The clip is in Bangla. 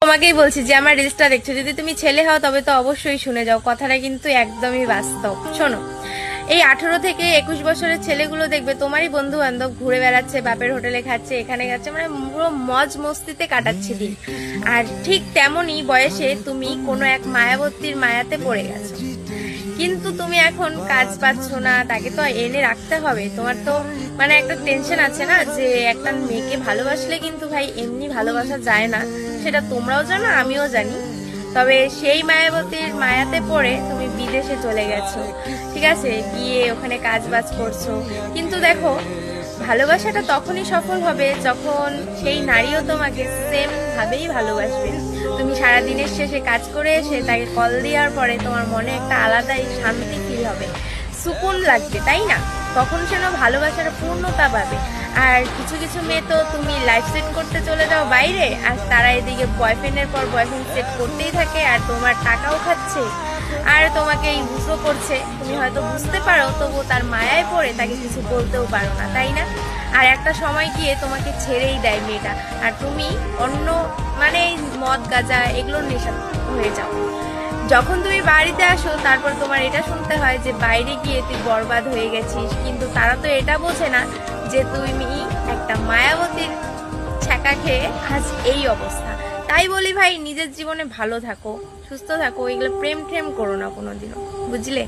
তোমাকেই বলছি যে আমার রিলসটা দেখছো, যদি তুমি ছেলে হও তবে তো অবশ্যই শুনে যাও, কথাটা কিন্তু একদমই বাস্তব। শোনো, এই 18 থেকে 21 বছরের ছেলেগুলো দেখবে তোমারই বন্ধু বান্ধব ঘুরে বেড়াচ্ছে, বাপের হোটেলে খাচ্ছে, এখানে যাচ্ছে, মানে পুরো মজ মস্তিতে কাটাচ্ছে দিন। আর ঠিক তেমনই বয়সে তুমি কোনো এক মায়াবতীর মায়াতে পড়ে গেছো, কিন্তু তুমি এখন কাজ পাচ্ছ না, তাকে তো এনে রাখতে হবে। তোমার তো মানে একটা টেনশন আছে না, যে একটা মেয়েকে ভালোবাসলে কিন্তু ভাই এমনি ভালোবাসা যায় না, সেটা তোমরাও জানো আমিও জানি। তবে সেই মায়াবতীর মায়াতে পড়ে তুমি বিদেশে চলে গেছো, ঠিক আছে, গিয়ে ওখানে কাজ বাজ করছো। কিন্তু দেখো, ভালোবাসাটা তখনই সফল হবে যখন সেই নারীও তোমাকে সেম ভাবেই ভালোবাসবে। তুমি সারাদিনের শেষে কাজ করে এসে তাকে কল দেওয়ার পরে তোমার মনে একটা আলাদাই শান্তি ফিল হবে, সুকুন লাগবে, তাই না? তখন যেন ভালোবাসার পূর্ণতা পাবে। আর কিছু কিছু মেয়ে তো তুমি লাইফ সেট করতে চলে যাও বাইরে, আর তারা এদিকে বয়ফ্রেন্ডের পর বয়ফ্রেন্ড সেট করতেই থাকে, আর তোমার টাকাও খাচ্ছে, আর তোমাকে ইউজও করছে। তুমি হয়তো বুঝতে পারো, তবু তার মায়ায় পড়ে তাকে কিছু বলতেও পারো না, তাই না? আর একটা সময় গিয়ে তোমাকে ছেড়েই দেয় মেয়েটা, আর তুমি অন্য মানে মদ গাঁজা এগুলোর নেশা হয়ে যাও। যখন তুমি বাড়িতে আসো, তারপর তোমার এটা শুনতে হয় যে বাইরে গিয়ে তুই বরবাদ হয়ে গেছিস। কিন্তু তারা তো এটা বোঝে না যে তুমি একটা মায়াবতীর ছ্যাঁকা খেয়ে আজ এই অবস্থা। তাই বলি ভাই, নিজের জীবনে ভালো থাকো, সুস্থ থাকো, এগুলো প্রেম করো না কোনোদিনও, বুঝলে?